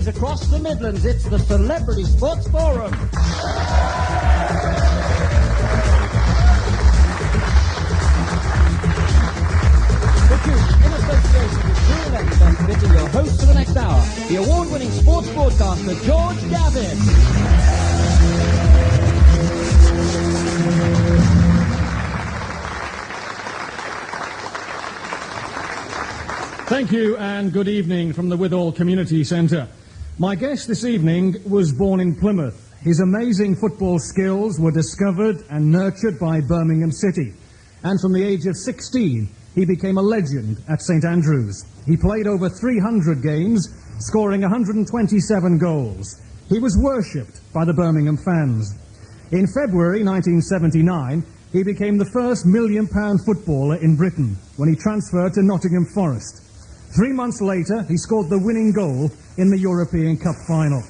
cities across the Midlands, it's the Celebrity Sports Forum. In association with True Elect and fitting your host for the next hour, the award-winning sports broadcaster, George Gavin. Thank you and good evening from the Withall Community Centre. My guest this evening was born in Plymouth. His amazing football skills were discovered and nurtured by Birmingham City. And from the age of 16, he became a legend at St Andrews. He played over 300 games, scoring 127 goals. He was worshipped by the Birmingham fans. In February 1979, he became the first £1 million footballer in Britain when he transferred to Nottingham Forest. 3 months later, he scored the winning goal in the European Cup final.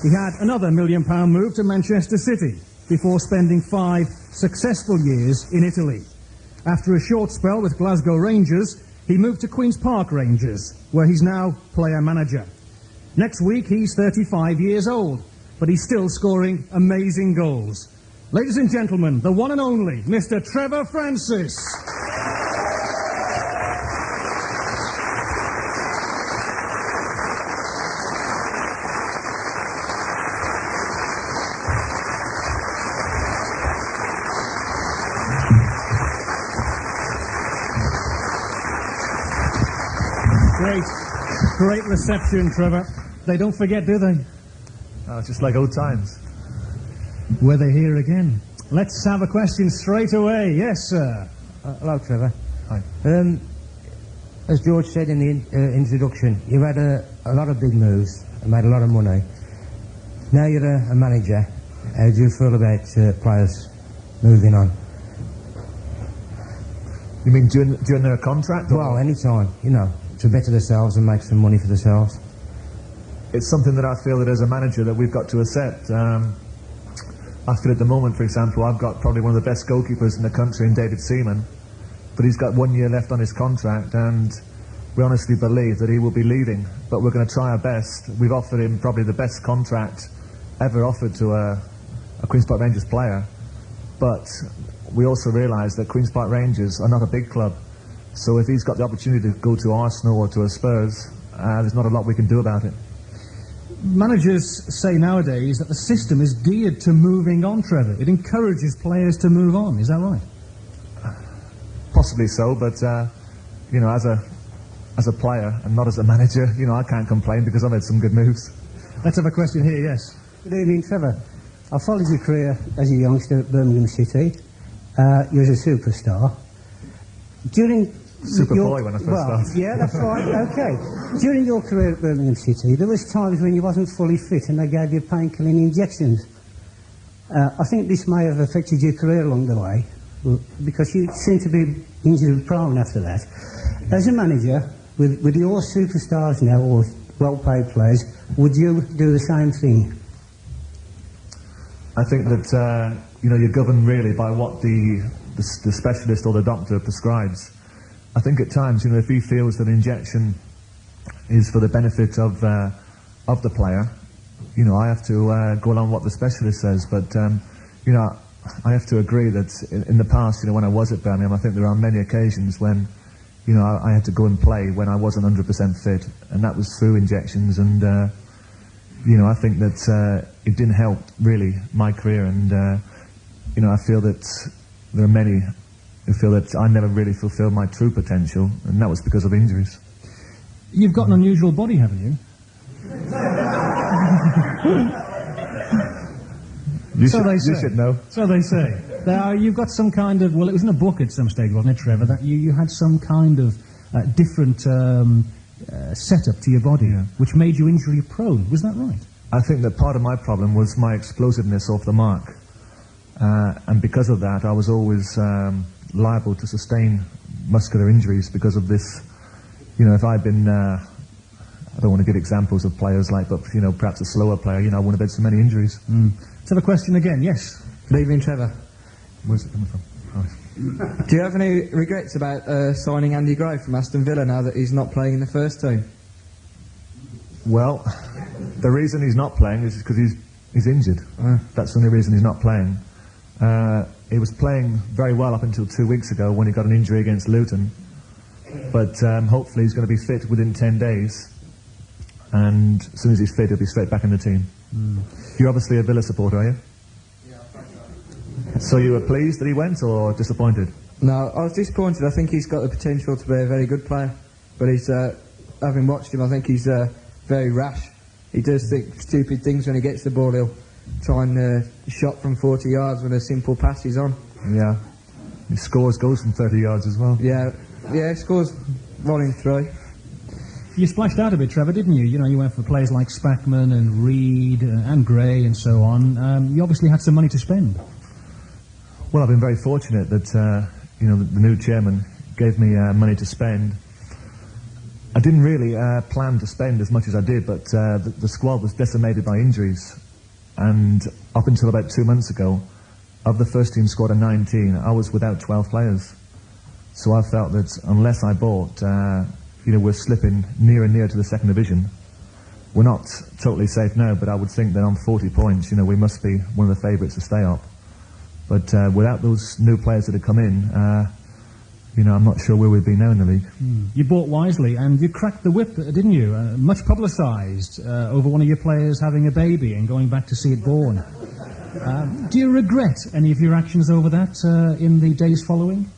He had another £1 million move to Manchester City before spending 5 successful years in Italy. After a short spell with Glasgow Rangers, he moved to Queen's Park Rangers, where he's now player-manager. Next week, he's 35 years old, but he's still scoring amazing goals. Ladies and gentlemen, the one and only Mr. Trevor Francis. Great reception, Trevor. They don't forget, do they? It's just like old times. Were they here again? Let's have a question straight away. Yes, sir. Hello, Trevor. Hi. As George said in the introduction, you've had a lot of big moves and made a lot of money. Now you're a manager. How do you feel about players moving on? You mean during their contract? Well, any time, you know, to better themselves and make some money for themselves. It's something that I feel that as a manager that we've got to accept. I feel at the moment, for example, I've got probably one of the best goalkeepers in the country in David Seaman, but he's got 1 year left on his contract, and we honestly believe that he will be leaving, but we're going to try our best. We've offered him probably the best contract ever offered to a Queen's Park Rangers player, but we also realise that Queen's Park Rangers are not a big club, so if he's got the opportunity to go to Arsenal or to a Spurs, there's not a lot we can do about it. Managers say nowadays that the system is geared to moving on, Trevor. It encourages players to move on. Is that right? Possibly so, but you know, as a player and not as a manager, you know, I can't complain because I've had some good moves. Let's have a question here. Yes. Good evening, Trevor. I followed your career as a youngster at Birmingham City. You was a superstar. During Superboy when I first started. Yeah, that's right. Okay. During your career at Birmingham City, there was times when you wasn't fully fit and they gave you painkilling injections. I think this may have affected your career along the way because you seem to be injury prone after that. As a manager, with your superstars now or well-paid players, would you do the same thing? I think that you know, you're governed really by what the specialist or the doctor prescribes. I think at times, you know, if he feels that an injection is for the benefit of the player, you know, I have to go along what the specialist says. But you know, I have to agree that in the past, you know, when I was at Birmingham, I think there are many occasions when, you know, I had to go and play when I wasn't 100% fit, and that was through injections. And you know, I think that it didn't help really my career. And you know, I feel that there are many who feel that I never really fulfilled my true potential, and that was because of injuries. You've got an unusual body, haven't you? You should know. So they say. You've got some kind of, well, it was in a book at some stage, wasn't it, Trevor, that you had some kind of different setup to your body, which made you injury prone. Was that right? I think that part of my problem was my explosiveness off the mark. And because of that, I was always liable to sustain muscular injuries because of this. You know, if I'd been, I don't want to give examples of players like, but, you know, perhaps a slower player, you know, I wouldn't have had so many injuries. Let's have a question again, yes. Good evening, Trevor. Where's it coming from? Right. Do you have any regrets about signing Andy Gray from Aston Villa now that he's not playing in the first team? Well, The reason he's not playing is because he's injured. That's the only reason he's not playing. He was playing very well up until 2 weeks ago when he got an injury against Luton. But hopefully he's going to be fit within 10 days. And as soon as he's fit, he'll be straight back in the team. You're obviously a Villa supporter, are you? Yeah. So you were pleased that he went, or disappointed? No, I was disappointed. I think he's got the potential to be a very good player. But he's, having watched him, I think he's very rash. He does stupid things when he gets the ball. He'll try and shot from 40 yards when a simple pass is on. Yeah. He scores goals from 30 yards as well. Yeah, he scores 1 in 3. You splashed out a bit, Trevor, didn't you? You know, you went for players like Spackman and Reed and Gray and so on. You obviously had some money to spend. Well, I've been very fortunate that, you know, the new chairman gave me money to spend. I didn't really plan to spend as much as I did, but the squad was decimated by injuries. And up until about 2 months ago, of the first team squad of 19, I was without 12 players. So I felt that unless I bought, you know, we're slipping near and near to the second division. We're not totally safe now, but I would think that on 40 points, you know, we must be one of the favourites to stay up. But without those new players that have come in, you know, I'm not sure where we'd be now in the league. You bought wisely, and you cracked the whip, didn't you? Much publicised over one of your players having a baby and going back to see it born. Do you regret any of your actions over that in the days following?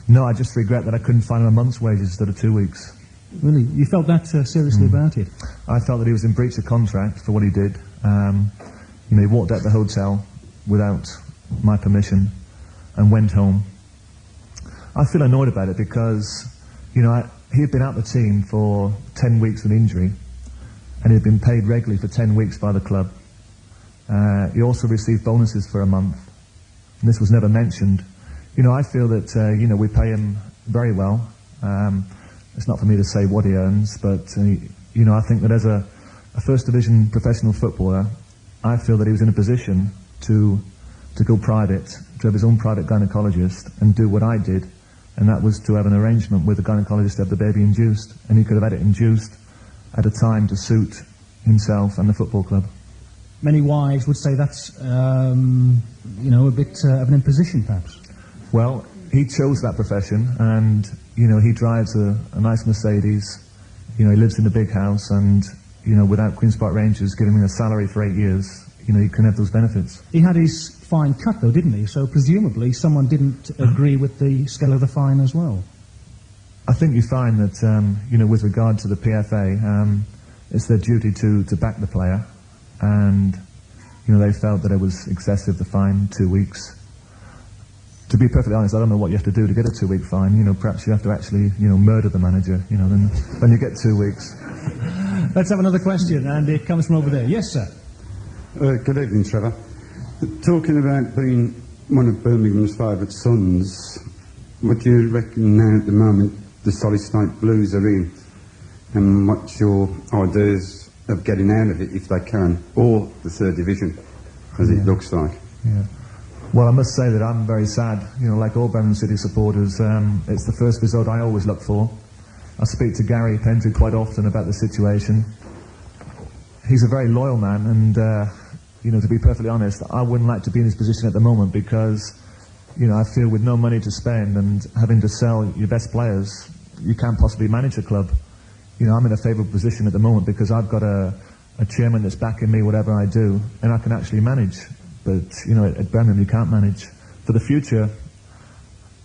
No, I just regret that I couldn't find him a month's wages instead of 2 weeks. Really? You felt that seriously about it? I felt that he was in breach of contract for what he did. You know, he walked out the hotel without my permission and went home. I feel annoyed about it because, you know, he had been out the team for 10 weeks with injury, and he had been paid regularly for 10 weeks by the club. He also received bonuses for a month, and this was never mentioned. You know, I feel that, you know, we pay him very well. It's not for me to say what he earns, but, you know, I think that as a first division professional footballer, I feel that he was in a position to go private, to have his own private gynaecologist and do what I did, and that was to have an arrangement with the gynaecologist to have the baby induced, and he could have had it induced at a time to suit himself and the football club. Many wives would say that's, you know, a bit of an imposition, perhaps. Well, he chose that profession, and, you know, he drives a nice Mercedes. You know, he lives in a big house, and, you know, without Queen's Park Rangers giving him a salary for 8 years, you know, he can have those benefits. He had his fine cut, though, didn't he? So presumably someone didn't agree with the scale of the fine as well. I think you find that, you know, with regard to the PFA, it's their duty to back the player, and, you know, they felt that it was excessive, the fine, 2 weeks. To be perfectly honest, I don't know what you have to do to get a 2-week fine. You know, perhaps you have to actually, you know, murder the manager, you know, then you get 2 weeks. Let's have another question, and it comes from over there. Yes, sir. Good evening, Trevor. Talking about being one of Birmingham's favourite sons, what do you reckon now at the moment the Solid Snake Blues are in, and what's your ideas of getting out of it if they can, or the third division, as it looks like? Yeah. Well, I must say that I'm very sad. You know, like all Birmingham City supporters, it's the first result I always look for. I speak to Gary Paternity quite often about the situation. He's a very loyal man, and, you know, to be perfectly honest, I wouldn't like to be in his position at the moment because, you know, I feel with no money to spend and having to sell your best players, you can't possibly manage a club. You know, I'm in a favourable position at the moment because I've got a chairman that's backing me whatever I do, and I can actually manage. But, you know, at Birmingham you can't manage. For the future,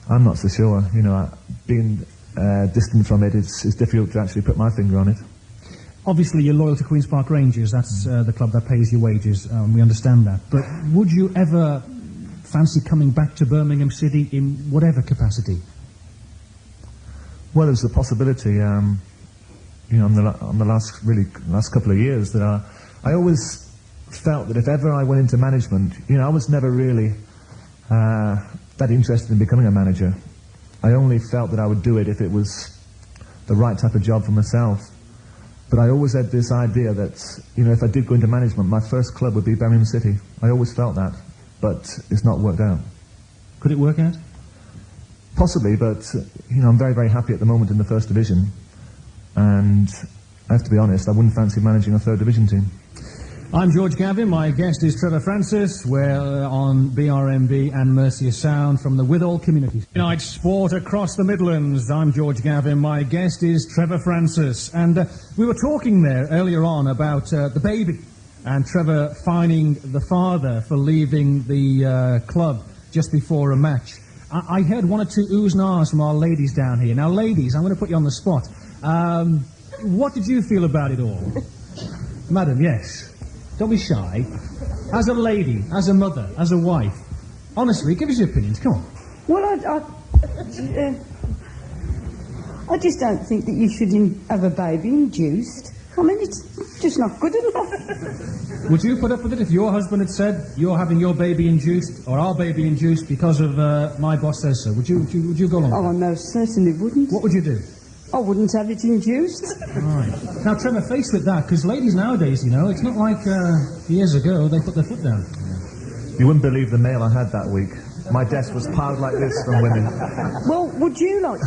I'm not so sure. You know, being distant from it, it's difficult to actually put my finger on it. Obviously you're loyal to Queen's Park Rangers. That's the club that pays your wages. We understand that. But would you ever fancy coming back to Birmingham City in whatever capacity? Well, there's a possibility, you know, on the last couple of years that I always felt that if ever I went into management, you know, I was never really that interested in becoming a manager. I only felt that I would do it if it was the right type of job for myself. But I always had this idea that, you know, if I did go into management, my first club would be Birmingham City. I always felt that, but it's not worked out. Could it work out? Possibly, but, you know, I'm very, very happy at the moment in the first division. And I have to be honest, I wouldn't fancy managing a third division team. I'm George Gavin. My guest is Trevor Francis. We're on BRMB and Mercia Sound from the Withall community. Night sport across the Midlands. I'm George Gavin. My guest is Trevor Francis. And we were talking there earlier on about the baby and Trevor fining the father for leaving the club just before a match. I heard one or two oohs and ahs from our ladies down here. Now, ladies, I'm going to put you on the spot. What did you feel about it all? Madam, yes. Don't be shy. As a lady, as a mother, as a wife, honestly, give us your opinions. Come on. Well, I just don't think that you should have a baby induced. I mean, it's just not good enough. Would you put up with it if your husband had said you're having your baby induced or our baby induced because of my boss says so? Would you go along? Oh, I most certainly wouldn't. What would you do? I wouldn't have it induced. Right. Now, Trevor, faced with that, because ladies nowadays, you know, it's not like years ago they put their foot down. You wouldn't believe the mail I had that week. My desk was piled like this from women. Well, would you like...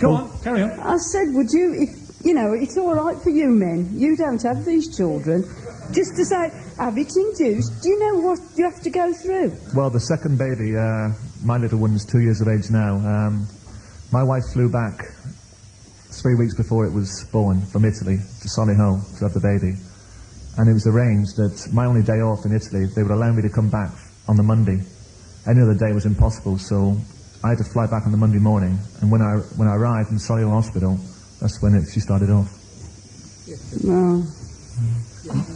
Go on, carry on. I said, would you, if, you know, it's all right for you men, you don't have these children, just to say, have it induced, do you know what you have to go through? Well, the second baby, my little one's 2 years of age now. My wife flew back 3 weeks before it was born from Italy to Solihull to have the baby. And it was arranged that my only day off in Italy, they would allow me to come back on the Monday. Any other day was impossible, so I had to fly back on the Monday morning. And when I arrived in Solihull Hospital, that's when she started off. No.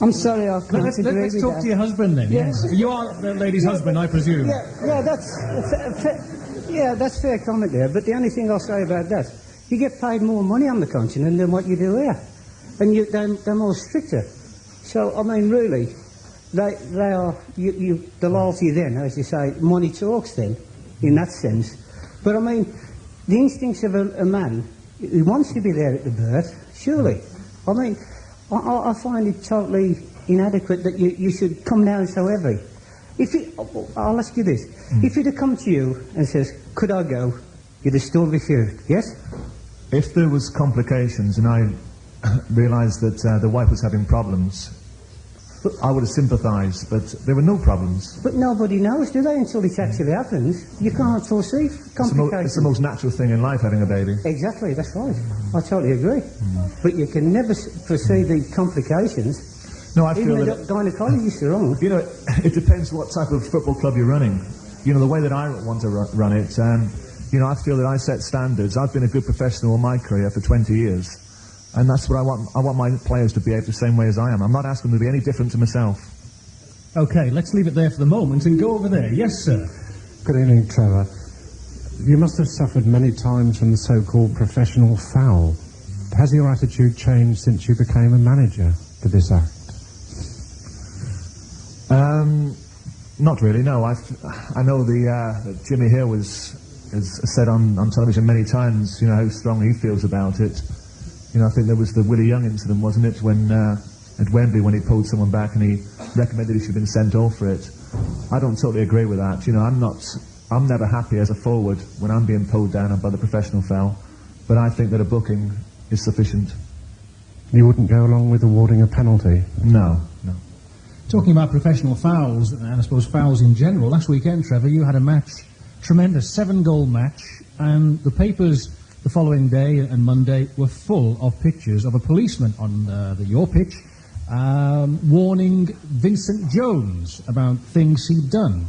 I'm sorry, I can't Let's agree talk with to that. your husband then, yes? You are the lady's husband, I presume. Yeah, that's fair comment there. But the only thing I'll say about that, you get paid more money on the continent than what you do here, and they're more stricter. So I mean, really, they are the loyalty then, as you say, money talks then, in that sense. But I mean, the instincts of a man who wants to be there at the birth, surely. I mean, I find it totally inadequate that you should come down so heavy. I'll ask you this. If he'd have come to you and says, could I go, you'd have still refused, yes? If there was complications and I realised that the wife was having problems, I would have sympathised, but there were no problems. But nobody knows, do they, until it actually happens? You can't foresee complications. It's the most natural thing in life, having a baby. Exactly, that's right. I totally agree. But you can never foresee the complications. No, I feel Even that... the gynecologists are wrong. You know, it depends what type of football club you're running. You know, the way that I want to run it, you know, I feel that I set standards. I've been a good professional all my career for 20 years. And that's what I want. I want my players to behave the same way as I am. I'm not asking them to be any different to myself. Okay, let's leave it there for the moment and go over there. Yes, sir. Good evening, Trevor. You must have suffered many times from the so-called professional foul. Has your attitude changed since you became a manager to this act? Not really, no. I know that Jimmy Hill has said on television many times, you know, how strong he feels about it. You know, I think there was the Willie Young incident, wasn't it, when at Wembley when he pulled someone back and he recommended he should have been sent off for it. I don't totally agree with that. You know, I'm never happy as a forward when I'm being pulled down by the professional foul, but I think that a booking is sufficient. You wouldn't go along with awarding a penalty? No, no. Talking about professional fouls, and I suppose fouls in general, last weekend, Trevor, you had a match, tremendous 7-goal match, and the papers the following day and Monday were full of pictures of a policeman on your pitch warning Vincent Jones about things he'd done.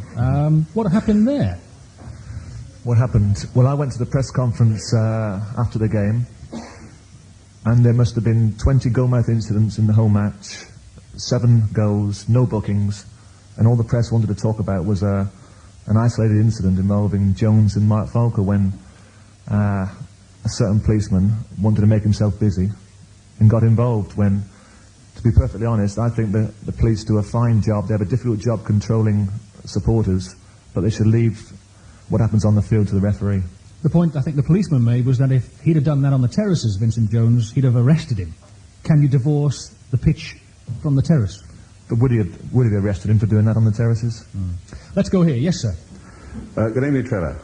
What happened there? What happened? Well, I went to the press conference after the game, and there must have been 20 goalmouth incidents in the whole match, 7 goals, no bookings, and all the press wanted to talk about was an isolated incident involving Jones and Mark Falker when a certain policeman wanted to make himself busy and got involved when, to be perfectly honest, I think the police do a fine job. They have a difficult job controlling supporters, but they should leave what happens on the field to the referee. The point I think the policeman made was that if he'd have done that on the terraces, Vincent Jones, he'd have arrested him. Can you divorce the pitch from the terrace? But would he have arrested him for doing that on the terraces? Let's go here. Yes, sir. Good evening, Trevor.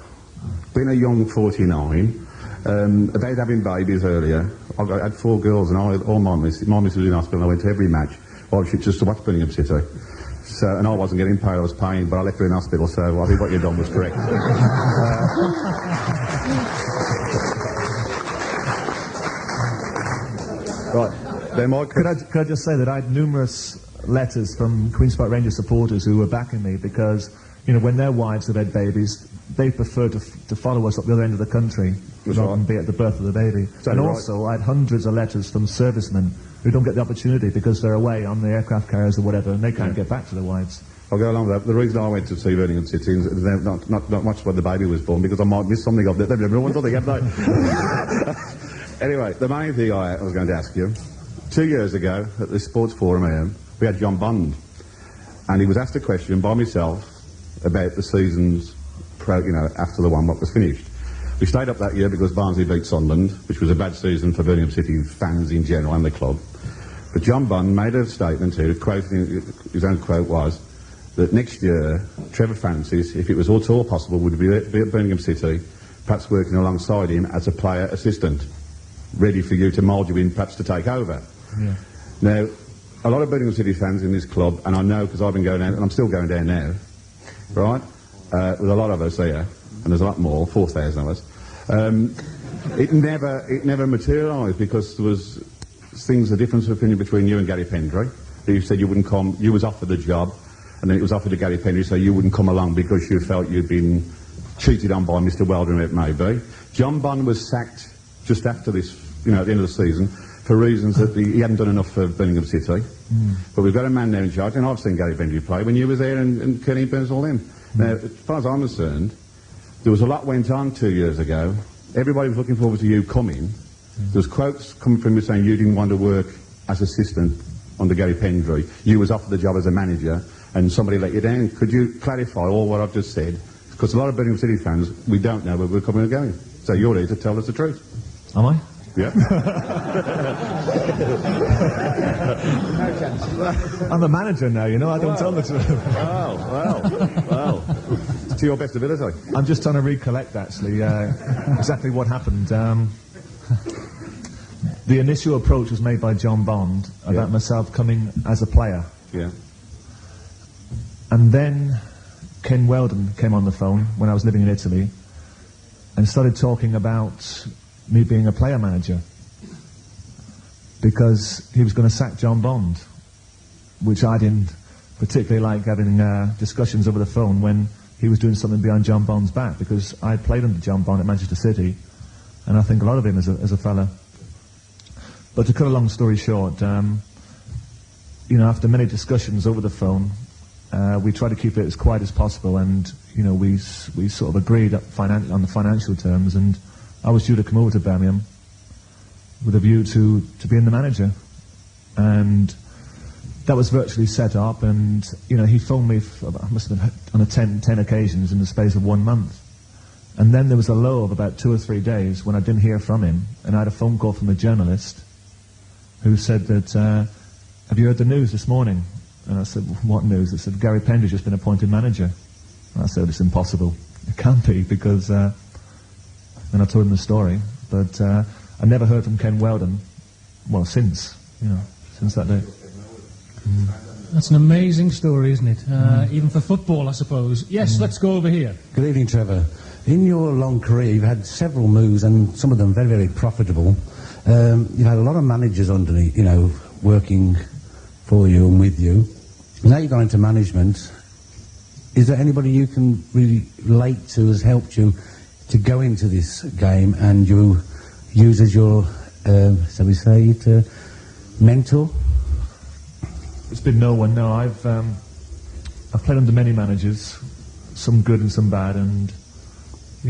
Being a young 49, About having babies earlier. I had 4 girls, and all my missus was in hospital, and I went to every match. Well, just to watch Birmingham City. So, and I wasn't getting paid, I was paying, but I left her in hospital, so I think what you've done was correct. Right, then Could I just say that I had numerous letters from Queen's Park Rangers supporters who were backing me because, you know, when their wives have had babies, they prefer to follow us up the other end of the country rather than be at the birth of the baby. And also, I had hundreds of letters from servicemen who don't get the opportunity because they're away on the aircraft carriers or whatever, and they can't get back to their wives. I'll go along with that. The reason I went to see Birmingham City is not much when the baby was born, because I might miss something of it. Everyone's on the have they? Anyway, the main thing I was going to ask you, 2 years ago at the Sports Forum here, we had John Bond, and he was asked a question by myself about the season's after the one what was finished. We stayed up that year because Barnsley beat Sunderland, which was a bad season for Birmingham City fans in general and the club. But John Bond made a statement here, quoting, his own quote was, that next year, Trevor Francis, if it was at all possible, would be at Birmingham City, perhaps working alongside him as a player assistant, ready for you to mould you in, perhaps to take over. Yeah. Now, a lot of Birmingham City fans in this club, and I know because I've been going down, and I'm still going down now, right? There's a lot of us here, and there's a lot more, 4,000 of us. It never materialised because there was things, a difference of opinion between you and Gary Pendry. You said you wouldn't come, you was offered the job, and then it was offered to Gary Pendry, so you wouldn't come along because you felt you'd been cheated on by Mr. Weldon, it may be. John Bond was sacked just after this, at the end of the season, for reasons that he hadn't done enough for Birmingham City. But we've got a man now in charge, and I've seen Gary Pendry play when you was there and Kenny Burns all them. Now, as far as I'm concerned, there was a lot went on 2 years ago. Everybody was looking forward to you coming. There was quotes coming from you saying you didn't want to work as assistant under Gary Pendry. You was offered the job as a manager, and somebody let you down. Could you clarify all what I've just said? Because a lot of Birmingham City fans, we don't know where we're coming and going. So you're here to tell us the truth. Am I? Yeah. No chance. I'm the manager now, I don't tell the truth. Well. To your best ability. I'm just trying to recollect, actually, exactly what happened. The initial approach was made by John Bond about myself coming as a player. Yeah. And then Ken Weldon came on the phone when I was living in Italy and started talking about me being a player manager because he was going to sack John Bond, which I didn't particularly like having discussions over the phone when he was doing something behind John Bond's back, because I played under John Bond at Manchester City, and I think a lot of him as a fella. But to cut a long story short, after many discussions over the phone, we tried to keep it as quiet as possible, and we sort of agreed on the financial terms, and I was due to come over to Birmingham with a view to being the manager, and that was virtually set up. And he phoned me must have been on 10 occasions in the space of 1 month, and then there was a lull of about 2 or 3 days when I didn't hear from him, and I had a phone call from a journalist who said that have you heard the news this morning? And I said, what news? They said Gary Pendry's just been appointed manager. And I said, it's impossible. It can't be, because and I told him the story, but I never heard from Ken Weldon, since that day. That's an amazing story, isn't it? Even for football, I suppose. Yes, let's go over here. Good evening, Trevor. In your long career, you've had several moves, and some of them very, very profitable. You've had a lot of managers underneath, working for you and with you. Now you've gone into management. Is there anybody you can really relate to has helped you to go into this game and you use as your, shall we say it, mentor? It's been no one. No, I've played under many managers, some good and some bad, and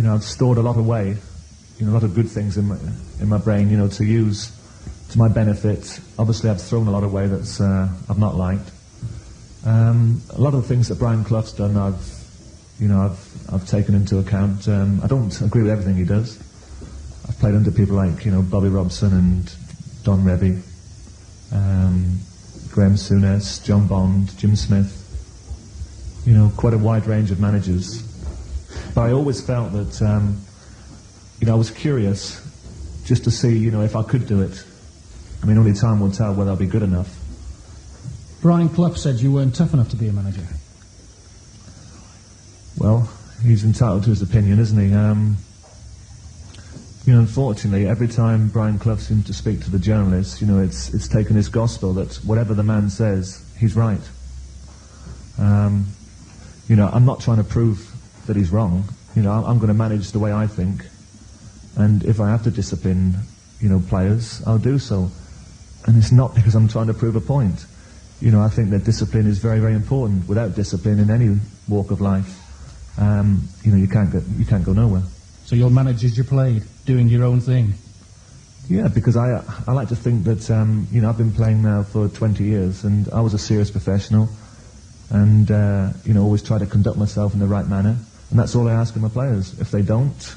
I've stored a lot away, a lot of good things in my brain, to use to my benefit. Obviously, I've thrown a lot away that's I've not liked. A lot of the things that Brian Clough's done, I've taken into account. I don't agree with everything he does. I've played under people like Bobby Robson and Don Revie, Graham Souness, John Bond, Jim Smith. Quite a wide range of managers. But I always felt that I was curious just to see, if I could do it. I mean, only time will tell whether I'll be good enough. Brian Clough said you weren't tough enough to be a manager. Well, he's entitled to his opinion, isn't he? Unfortunately, every time Brian Clough seems to speak to the journalists, it's taken as gospel that whatever the man says, he's right. I'm not trying to prove that he's wrong. I'm going to manage the way I think, and if I have to discipline, players, I'll do so. And it's not because I'm trying to prove a point. I think that discipline is very, very important. Without discipline in any walk of life, you can't go nowhere. So you'll manage as you played, doing your own thing? Yeah, because I like to think that, I've been playing now for 20 years, and I was a serious professional, and, always try to conduct myself in the right manner, and that's all I ask of my players. If they don't,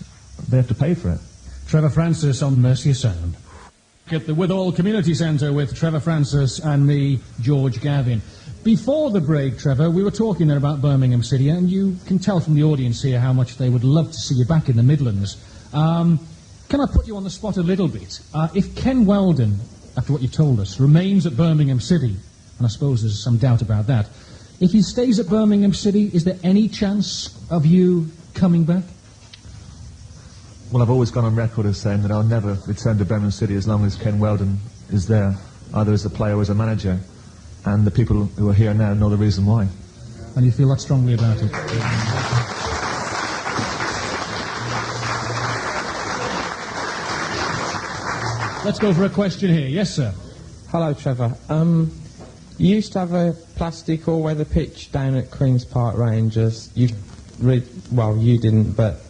they have to pay for it. Trevor Francis on Mercia Sound. At the Withall Community Centre with Trevor Francis and me, George Gavin. Before the break, Trevor, we were talking there about Birmingham City, and you can tell from the audience here how much they would love to see you back in the Midlands. Can I put you on the spot a little bit? If Ken Weldon, after what you told us, remains at Birmingham City, and I suppose there's some doubt about that, if he stays at Birmingham City, is there any chance of you coming back? Well, I've always gone on record as saying that I'll never return to Birmingham City as long as Ken Weldon is there, either as a player or as a manager. And the people who are here now know the reason why. And you feel that strongly about it? Let's go for a question here. Yes, sir. Hello, Trevor. You used to have a plastic all-weather pitch down at Queen's Park Rangers. You didn't, but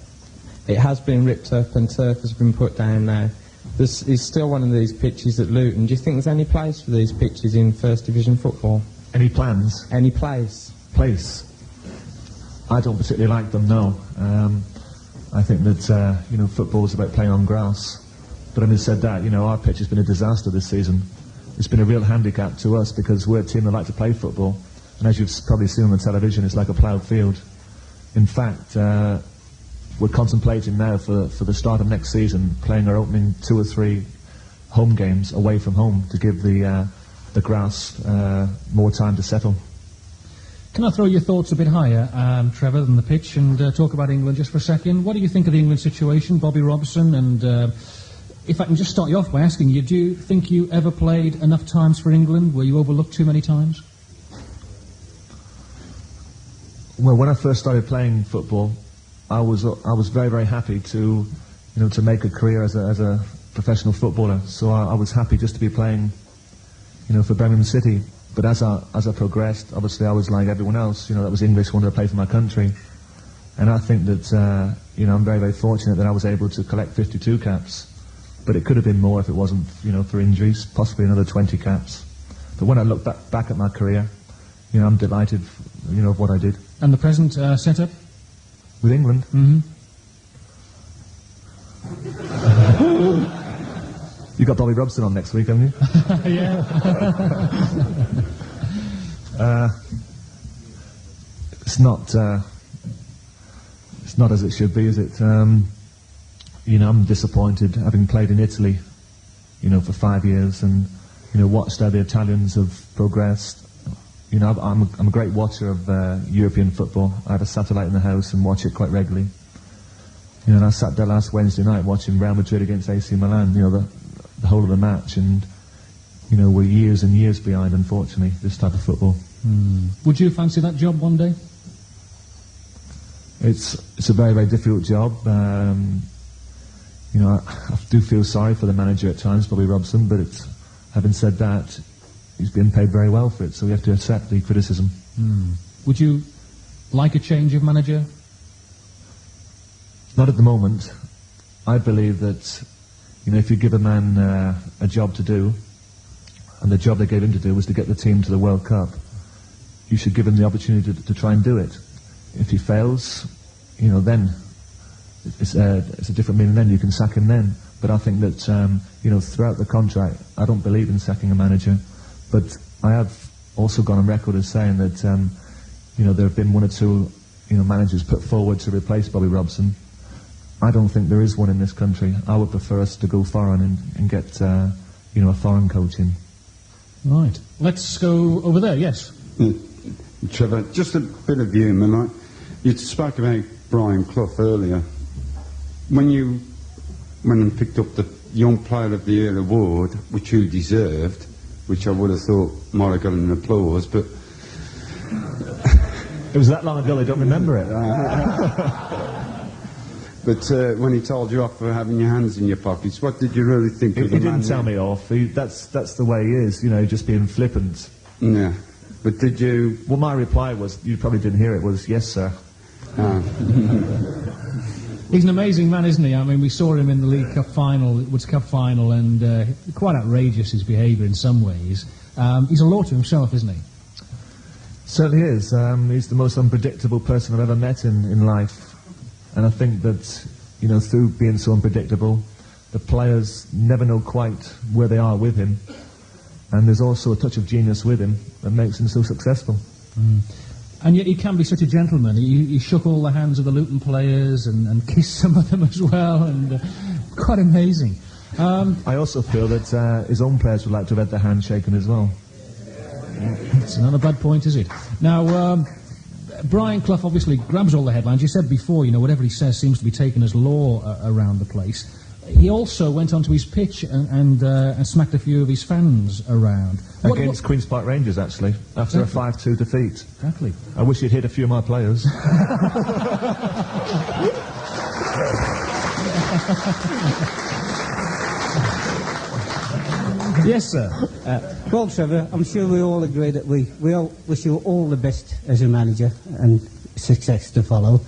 it has been ripped up and turf has been put down now. This is still one of these pitches at Luton. Do you think there's any place for these pitches in First Division football? Any plans? Any place? Place? I don't particularly like them, no. I think that, football's about playing on grass. But having said that, our pitch has been a disaster this season. It's been a real handicap to us because we're a team that like to play football. And as you've probably seen on the television, it's like a ploughed field. In fact, we're contemplating now for the start of next season playing our opening 2 or 3 home games away from home to give the grass more time to settle. Can I throw your thoughts a bit higher, Trevor, than the pitch and talk about England just for a second? What do you think of the England situation, Bobby Robson? And if I can just start you off by asking you, do you think you ever played enough times for England? Were you overlooked too many times? Well, when I first started playing football, I was very, very happy to make a career as a professional footballer. So I was happy just to be playing, for Birmingham City. But as I progressed, obviously I was like everyone else. That was English, wanted to play for my country. And I think that I'm very, very fortunate that I was able to collect 52 caps. But it could have been more if it wasn't, for injuries. Possibly another 20 caps. But when I look back at my career, I'm delighted, of what I did. And the present setup? With England? Mm-hmm. You got Bobby Robson on next week, haven't you? Yeah. It's not as it should be, is it? I'm disappointed, having played in Italy, for 5 years, and watched how the Italians have progressed. I'm a great watcher of European football. I have a satellite in the house and watch it quite regularly. And I sat there last Wednesday night watching Real Madrid against AC Milan. The whole of the match, and we're years and years behind, unfortunately, this type of football. Would you fancy that job one day? It's a very, very difficult job. I do feel sorry for the manager at times, Bobby Robson, but having said that, he's been paid very well for it, so we have to accept the criticism. Would you like a change of manager? Not at the moment. I believe that, if you give a man a job to do, and the job they gave him to do was to get the team to the World Cup, you should give him the opportunity to try and do it. If he fails, then it's a different meaning then. You can sack him then. But I think that, throughout the contract, I don't believe in sacking a manager. But I have also gone on record as saying that, there have been 1 or 2, managers put forward to replace Bobby Robson. I don't think there is one in this country. I would prefer us to go foreign and get, a foreign coach in. Right. Let's go over there, yes. Trevor, just a bit of humour, like, you spoke about Brian Clough earlier. When you went and picked up the Young Player of the Year award, which you deserved, which I would have thought might have got an applause, but... It was that long ago, I don't remember it. But when he told you off for having your hands in your pockets, what did you really think of the man? He didn't tell me off. That's the way he is, just being flippant. Yeah. But did you... Well, my reply was, you probably didn't hear it, was, yes, sir. He's an amazing man, isn't he? I mean, we saw him in the League Cup final, Woods Cup final, and quite outrageous, his behaviour in some ways. He's a law to himself, isn't he? Certainly is. He's the most unpredictable person I've ever met in life. And I think that, through being so unpredictable, the players never know quite where they are with him. And there's also a touch of genius with him that makes him so successful. Mm. And yet he can be such a gentleman. He shook all the hands of the Luton players and kissed some of them as well, and quite amazing. I also feel that his own players would like to have had their hand shaken as well. It's not a bad point, is it? Now, Brian Clough obviously grabs all the headlines. You said before, whatever he says seems to be taken as law around the place. He also went onto his pitch and smacked a few of his fans around. Against Queen's Park Rangers, actually, after a 5-2 defeat. Exactly. I wish he'd hit a few of my players. Yes, sir. Well, Trevor, I'm sure we all agree that we all wish you all the best as a manager and success to follow.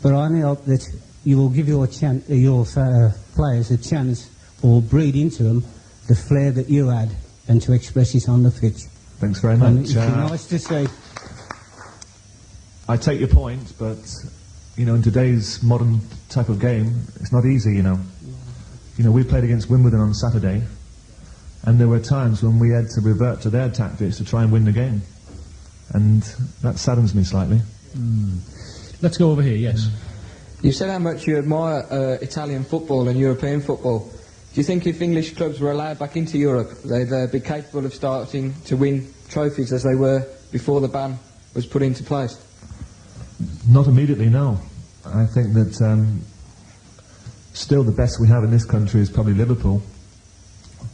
But I only hope that you will give your players a chance or breed into them the flair that you had and to express it on the pitch. Thanks very much. It's nice to see. I take your point, but, in today's modern type of game, it's not easy, we played against Wimbledon on Saturday, and there were times when we had to revert to their tactics to try and win the game. And that saddens me slightly. Let's go over here, yes. You said how much you admire Italian football and European football. Do you think if English clubs were allowed back into Europe, they'd be capable of starting to win trophies as they were before the ban was put into place? Not immediately, no. I think that still the best we have in this country is probably Liverpool.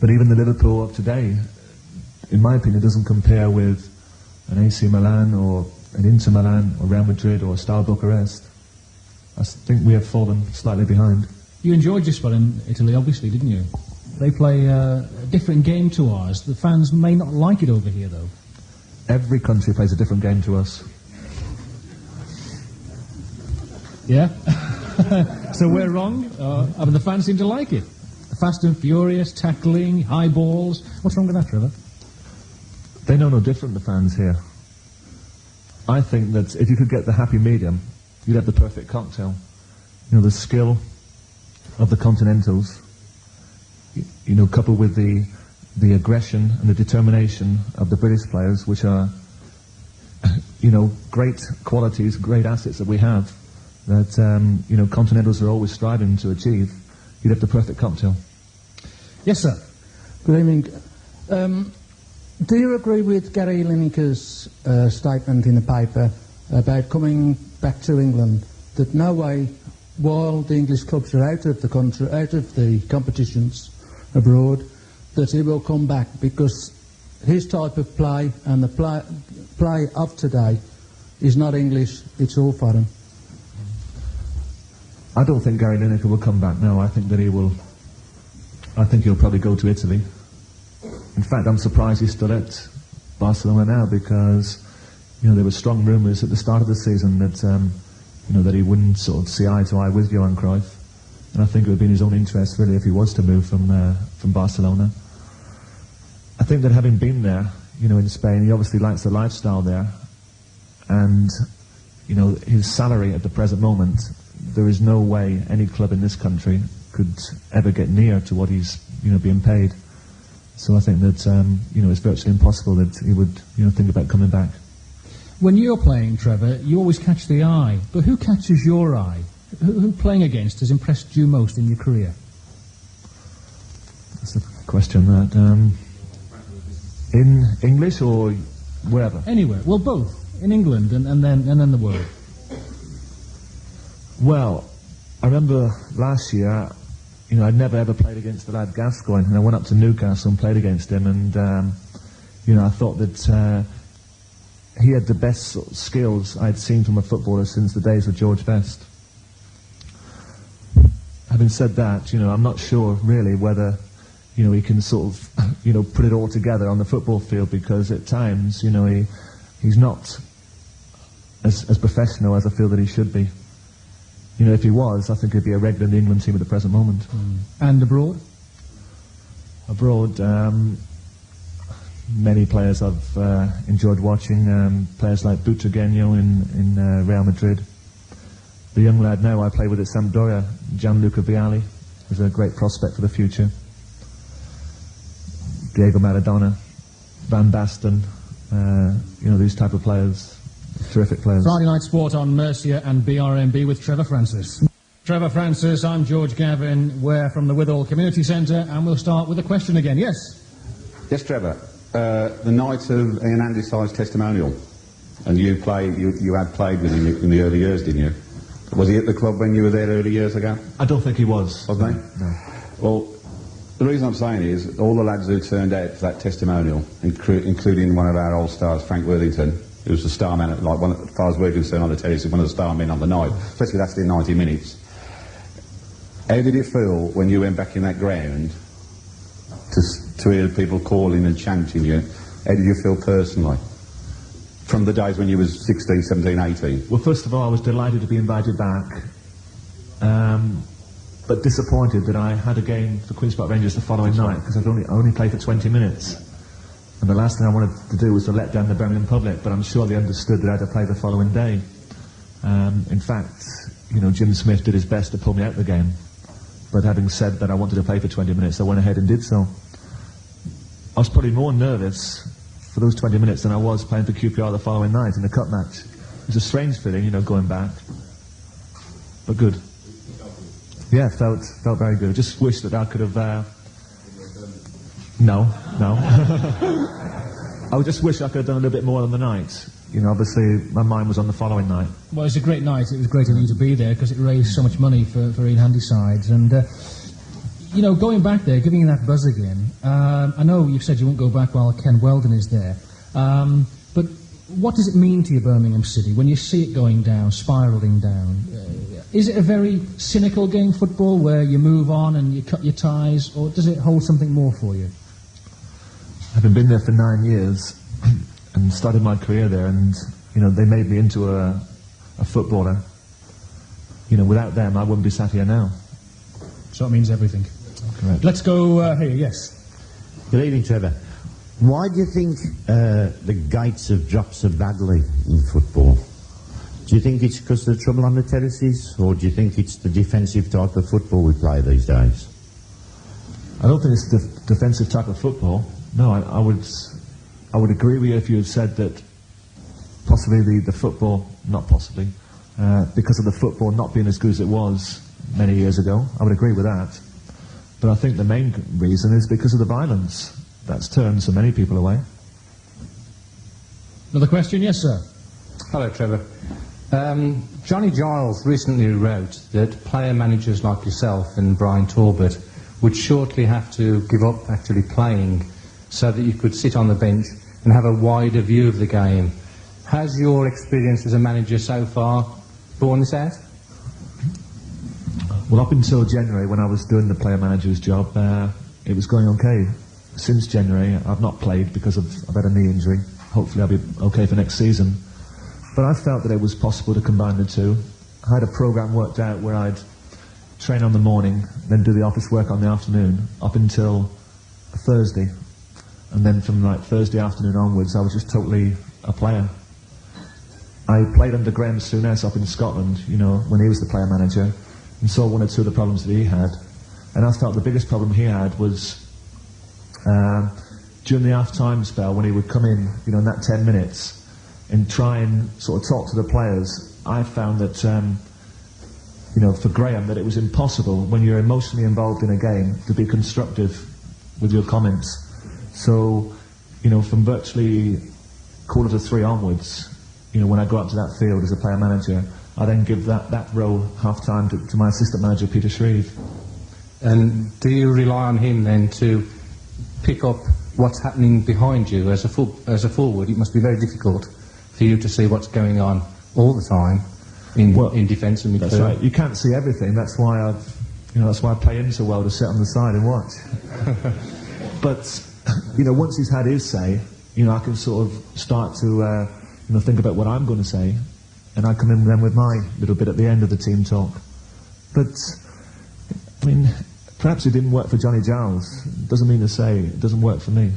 But even the Liverpool of today, in my opinion, doesn't compare with an AC Milan or an Inter Milan or Real Madrid or Steaua Bucharest. I think we have fallen slightly behind. You enjoyed your spell in Italy, obviously, didn't you? They play a different game to ours. The fans may not like it over here, though. Every country plays a different game to us. Yeah? So we're wrong? I mean, the fans seem to like it. Fast and furious, tackling, high balls. What's wrong with that, Trevor? They know no different, the fans here. I think that if you could get the happy medium, you'd have the perfect cocktail. The skill of the Continentals, coupled with the aggression and the determination of the British players, which are, great qualities, great assets that we have, that, Continentals are always striving to achieve. You'd have the perfect cocktail. Yes, sir. Good evening. Do you agree with Gary Lineker's statement in the paper about coming back to England, that no way, while the English clubs are out of the country, out of the competitions abroad, that he will come back because his type of play and the play of today is not English, it's all foreign? I don't think Gary Lineker will come back now. I think he'll probably go to Italy. In fact, I'm surprised he's still at Barcelona now because, there were strong rumours at the start of the season that, that he wouldn't sort of see eye to eye with Johan Cruyff. And I think it would be in his own interest, really, if he was to move from Barcelona. I think that having been there, in Spain, he obviously likes the lifestyle there. And, his salary at the present moment, there is no way any club in this country could ever get near to what he's, being paid. So I think that, it's virtually impossible that he would, think about coming back. When you're playing, Trevor, you always catch the eye. But who catches your eye? Who playing against has impressed you most in your career? That's a question that... in English or wherever? Anywhere. Well, both. In England and then the world. Well, I remember last year, you know, I'd never ever played against the lad Gascoigne, and I went up to Newcastle and played against him, and, you know, I thought that he had the best sort of skills I'd seen from a footballer since the days of George Best. Having said that, you know, I'm not sure really whether, you know, he can sort of, you know, put it all together on the football field, because at times, you know, he's not as professional as I feel that he should be. You know, if he was, I think he'd be a regular in the England team at the present moment. And abroad? Abroad, many players I've enjoyed watching, players like Butragueño in Real Madrid. The young lad now I play with at Sampdoria, Gianluca Vialli, who's a great prospect for the future. Diego Maradona, Van Basten, you know, these type of players. Terrific players. Friday Night Sport on Mercia and BRMB with Trevor Francis. Trevor Francis, I'm George Gavin. We're from the Withall Community Centre, and we'll start with a question again. Yes? Yes, Trevor. The night of Ian Handyside's testimonial, and you had played with him in the early years, didn't you? Was he at the club when you were there early years ago? I don't think he was. Wasn't he? No. Well, the reason I'm saying is, all the lads who turned out for that testimonial, including one of our old stars, Frank Worthington, who was the star man, like one, as far as we're concerned on the terrace, one of the star men on the night, especially lasting 90 minutes. How did it feel when you went back in that ground to hear people calling and chanting you? How did you feel personally? From the days when you was 16, 17, 18? Well, first of all, I was delighted to be invited back, but disappointed that I had a game for Queen's Park Rangers the following night, because I only played for 20 minutes. And the last thing I wanted to do was to let down the Birmingham public, but I'm sure they understood that I had to play the following day. In fact, you know, Jim Smith did his best to pull me out of the game, but having said that I wanted to play for 20 minutes, I went ahead and did so. I was probably more nervous for those 20 minutes than I was playing for QPR the following night in the cup match. It was a strange feeling, you know, going back, but good. Yeah, felt very good. Just wish that I could have... No. I would just wish I could have done a little bit more on the night. You know, obviously my mind was on the following night. Well, it's a great night. It was great of you to be there, because it raised so much money for Ian Handysides. And, you know, going back there, giving you that buzz again, I know you've said you won't go back while Ken Weldon is there, but what does it mean to you, Birmingham City, when you see it going down, spiralling down? Is it a very cynical game, football, where you move on and you cut your ties, or does it hold something more for you? Having been there for 9 years and started my career there, and, you know, they made me into a footballer. You know, without them, I wouldn't be sat here now. So it means everything. Correct. Let's go here, yes. Good evening, Trevor. Why do you think the gates have dropped so badly in football? Do you think it's because of the trouble on the terraces, or do you think it's the defensive type of football we play these days? I don't think it's the defensive type of football. No, I would agree with you if you had said that possibly the football, not possibly, because of the football not being as good as it was many years ago. I would agree with that. But I think the main reason is because of the violence. That's turned so many people away. Another question? Yes, sir. Hello, Trevor. Johnny Giles recently wrote that player managers like yourself and Brian Talbot would shortly have to give up actually playing so that you could sit on the bench and have a wider view of the game. Has your experience as a manager so far borne this out? Well, up until January, when I was doing the player manager's job, it was going okay. Since January, I've not played because I've had a knee injury. Hopefully I'll be okay for next season. But I felt that it was possible to combine the two. I had a programme worked out where I'd train on the morning, then do the office work on the afternoon, up until Thursday. And then from like Thursday afternoon onwards, I was just totally a player. I played under Graham Souness up in Scotland, you know, when he was the player manager, and saw one or two of the problems that he had. And I felt the biggest problem he had was during the half-time spell, when he would come in, you know, in that 10 minutes, and try and sort of talk to the players. I found that you know, for Graham, that it was impossible when you're emotionally involved in a game to be constructive with your comments. So, you know, from virtually 2:45 onwards, you know, when I go up to that field as a player manager, I then give that role half time to my assistant manager, Peter Shreve. And do you rely on him then to pick up what's happening behind you as a forward? It must be very difficult for you to see what's going on all the time in defence and midfield. That's right. You can't see everything. That's why that's why I play him so well, to sit on the side and watch. But you know, once he's had his say, you know, I can sort of start to you know, think about what I'm going to say, and I come in then with my little bit at the end of the team talk. But I mean, perhaps it didn't work for Johnny Giles. Doesn't mean to say it doesn't work for me.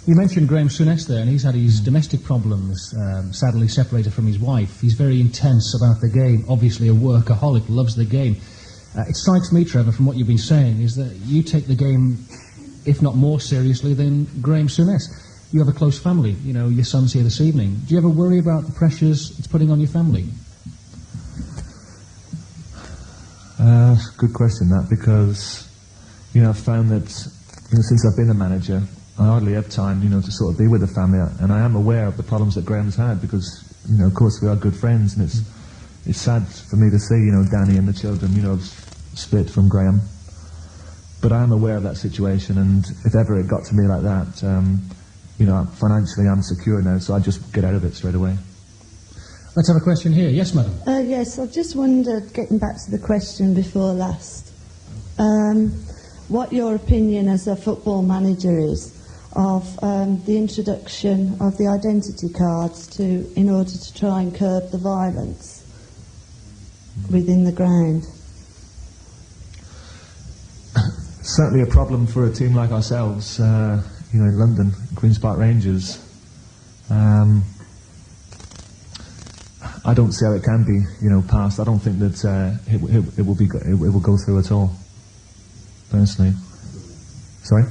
You mentioned Graham Souness there, and he's had his domestic problems, sadly separated from his wife. He's very intense about the game, obviously a workaholic, loves the game. It strikes me, Trevor, from what you've been saying, is that you take the game, if not more seriously than Graham Souness. You have a close family, you know, your son's here this evening. Do you ever worry about the pressures it's putting on your family? Good question, that, because, you know, I've found that, you know, since I've been a manager, I hardly have time, you know, to sort of be with the family, and I am aware of the problems that Graham's had, because, you know, of course we are good friends, and it's sad for me to see, you know, Danny and the children, you know, split from Graham. But I am aware of that situation, and if ever it got to me like that, you know, financially I'm secure now, so I just get out of it straight away. Let's have a question here. Yes, madam. Yes, I've just wondered, getting back to the question before last, what your opinion as a football manager is of the introduction of the identity cards in order to try and curb the violence within the ground. Certainly a problem for a team like ourselves, you know, in London, Queen's Park Rangers. I don't see how it can be, you know, passed. I don't think that it will go through at all, personally. Sorry?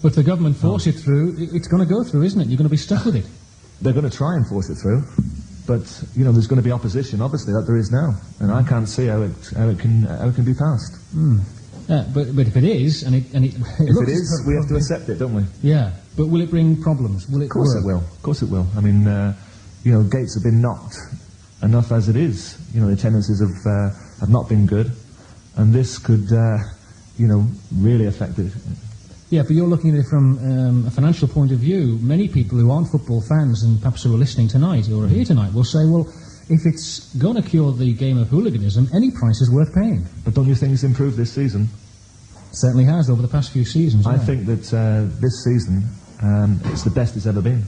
But if the government force it through, it's going to go through, isn't it? You're going to be stuck with it. They're going to try and force it through, but, you know, there's going to be opposition, obviously, that there is now, and I can't see how it can be passed. But if it is, and it if it is, we have to accept it, don't we? Yeah, but will it bring problems? Will it? Of course work? it will. Of course it will. I mean, you know, gates have been knocked enough as it is. You know, the attendances have not been good, and this could, you know, really affect it. Yeah, but you're looking at it from a financial point of view. Many people who aren't football fans, and perhaps who are listening tonight or are here tonight, will say, well, if it's going to cure the game of hooliganism, any price is worth paying. But don't you think it's improved this season? Certainly has over the past few seasons. I think that this season it's the best it's ever been.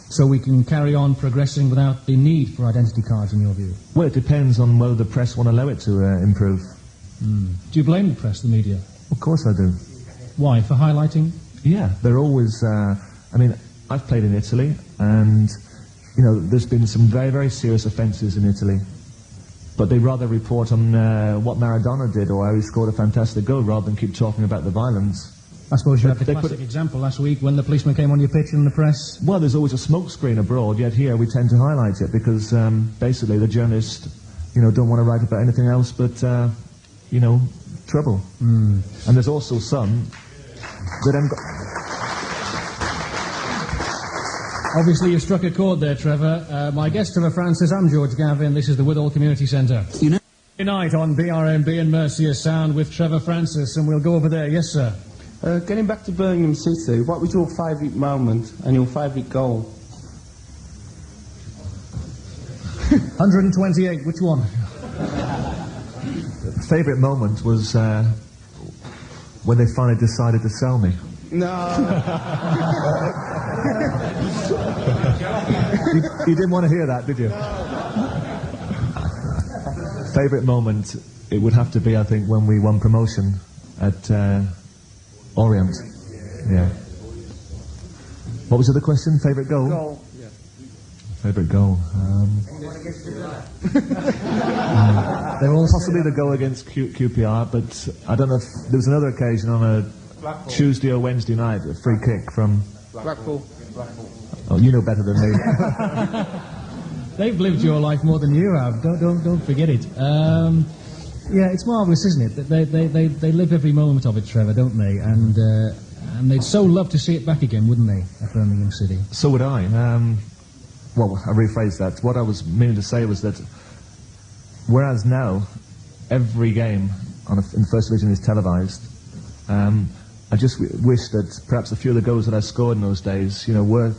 So we can carry on progressing without the need for identity cards, in your view? Well, it depends on whether the press want to allow it to improve. Do you blame the press, the media? Of course I do. Why? For highlighting? Yeah, they're always... I mean, I've played in Italy, and, you know, there's been some very, very serious offences in Italy. But they rather report on what Maradona did or how he scored a fantastic goal rather than keep talking about the violence. I suppose you had the classic example last week when the policeman came on your pitch in the press. Well, there's always a smoke screen abroad, yet here we tend to highlight it because basically the journalists, you know, don't want to write about anything else but, you know, trouble. And there's also some that haven't got... Obviously, you struck a chord there, Trevor. My guest, Trevor Francis, I'm George Gavin. This is the Withall Community Centre. Tonight on BRMB and Mercia Sound with Trevor Francis, and we'll go over there. Yes, sir. Getting back to Birmingham City, what was your favourite moment and your favourite goal? 128, which one? Favourite moment was when they finally decided to sell me. No. You didn't want to hear that, did you? Favourite moment, it would have to be, I think, when we won promotion at Orient. Yeah. What was the other question? Favourite goal? Goal. Yeah. Favourite goal. They're all possibly the goal against QPR, but I don't know if there was another occasion on a Tuesday or Wednesday night, a free kick from Blackpool. Oh, you know better than me. They've lived your life more than you have. Don't forget it. Yeah, it's marvellous, isn't it? They live every moment of it, Trevor, don't they? And they'd so love to see it back again, wouldn't they, at Birmingham City? So would I. Well, I rephrased that. What I was meaning to say was that whereas now every game in the First Division is televised, I just wish that perhaps a few of the goals that I scored in those days, were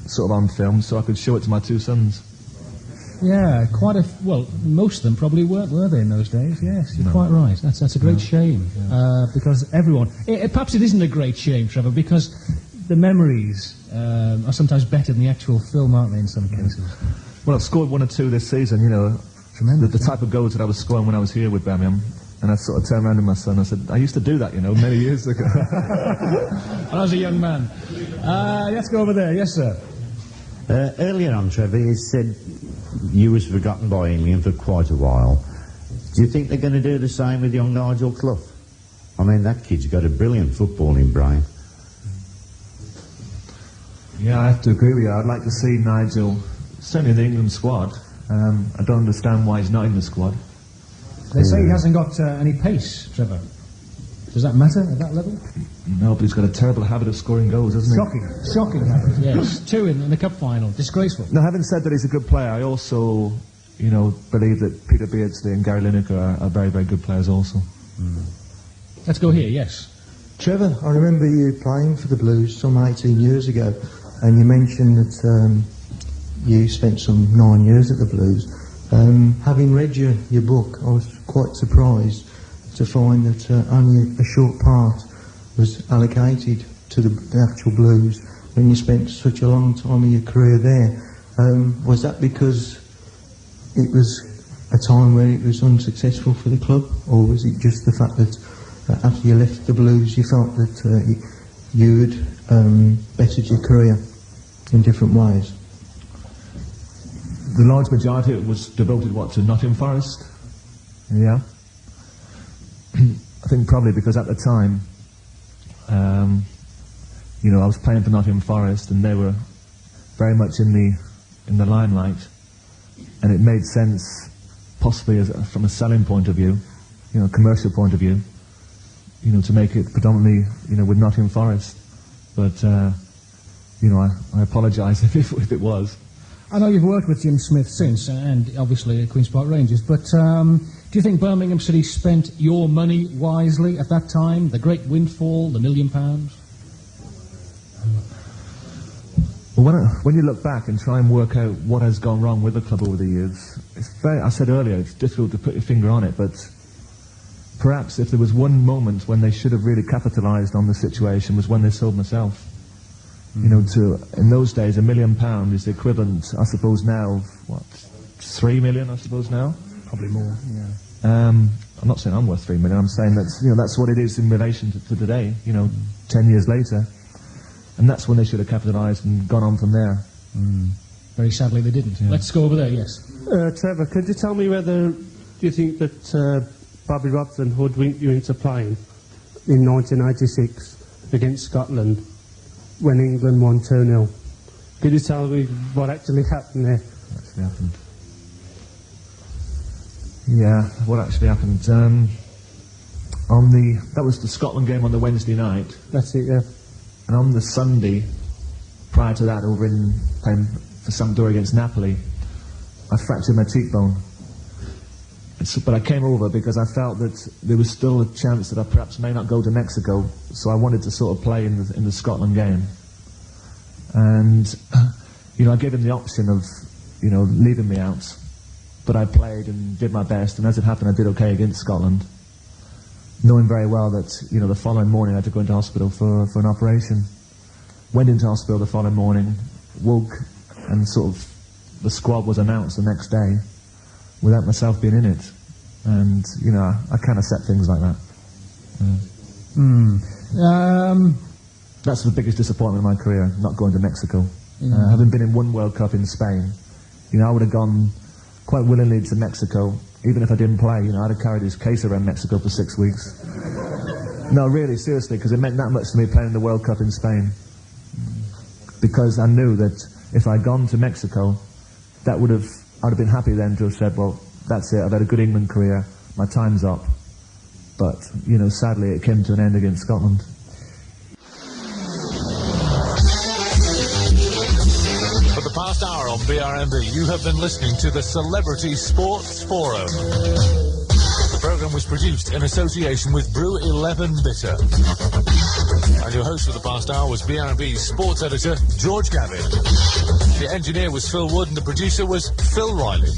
sort of on film, so I could show it to my two sons. Yeah, well, most of them probably weren't, were they, in those days? Yes, you're quite right. That's a great shame, because everyone... perhaps it isn't a great shame, Trevor, because the memories are sometimes better than the actual film, aren't they, in some cases? Well, I've scored 1 or 2 this season, Tremendous. The type of goals that I was scoring when I was here with Birmingham. And I sort of turned around to my son and I said, I used to do that, many years ago. When I was a young man. Let's go over there. Yes, sir. Earlier on, Trevor, you said you was forgotten by England for quite a while. Do you think they're going to do the same with young Nigel Clough? I mean, that kid's got a brilliant footballing brain. Yeah, I have to agree with you. I'd like to see Nigel, certainly in the England squad. I don't understand why he's not in the squad. They say he hasn't got any pace, Trevor. Does that matter at that level? No, but he's got a terrible habit of scoring goals, hasn't he? Shocking habit, yes. 2 in the cup final. Disgraceful. No, having said that he's a good player, I also, believe that Peter Beardsley and Gary Lineker are very, very good players also. Let's go here, yes. Trevor, I remember you playing for the Blues some 18 years ago, and you mentioned that you spent some 9 years at the Blues. Having read your book, I was quite surprised to find that only a short part was allocated to the actual Blues when you spent such a long time of your career there. Was that because it was a time where it was unsuccessful for the club, or was it just the fact that after you left the Blues you felt that you had bettered your career in different ways? The large majority of it was devoted, to Nottingham Forest? Yeah. I think probably because at the time, I was playing for Nottingham Forest and they were very much in the limelight, and it made sense, possibly from a selling point of view, commercial point of view, to make it predominantly, with Nottingham Forest. But, I apologise if it was. I know you've worked with Jim Smith since, and obviously at Queen's Park Rangers, but do you think Birmingham City spent your money wisely at that time? The great windfall, the £1 million? Well, when you look back and try and work out what has gone wrong with the club over the years, I said earlier, it's difficult to put your finger on it, but perhaps if there was one moment when they should have really capitalised on the situation was when they sold myself. In those days, £1 million is the equivalent, I suppose now, of, 3 million, I suppose now? Probably more, yeah. I'm not saying I'm worth 3 million, I'm saying that, that's what it is in relation to today, 10 years later. And that's when they should have capitalised and gone on from there. Very sadly they didn't. Yeah. Let's go over there, yes. Trevor, could you tell me whether you think that Bobby Robson hoodwinked you into playing in 1986 against Scotland when England won 2-0? Could you tell me what actually happened there? What actually happened? Yeah, what actually happened? That was the Scotland game on the Wednesday night. That's it, yeah. And on the Sunday, prior to that, over in playing for Sampdoria against Napoli, I fractured my cheekbone. But I came over because I felt that there was still a chance that I perhaps may not go to Mexico, so I wanted to sort of play in the Scotland game. And, I gave him the option of, leaving me out. But I played and did my best, and as it happened, I did okay against Scotland, knowing very well that, the following morning I had to go into hospital for an operation. Went into hospital the following morning, woke, and sort of the squad was announced the next day, without myself being in it. And, I kind of set things like that. That's the biggest disappointment of my career, not going to Mexico. Having been in one World Cup in Spain, I would have gone quite willingly to Mexico, even if I didn't play. I'd have carried his case around Mexico for 6 weeks. No, really, seriously, because it meant that much to me playing in the World Cup in Spain. Because I knew that if I'd gone to Mexico, that would have I'd have been happy then to have said, well, that's it, I've had a good England career, my time's up. But, you know, sadly it came to an end against Scotland. For the past hour on BRMB, you have been listening to the Celebrity Sports Forum. The programme was produced in association with Brew 11 Bitter. And your host for the past hour was BRMB's sports editor, George Gavin. The engineer was Phil Wood and the producer was Phil Riley.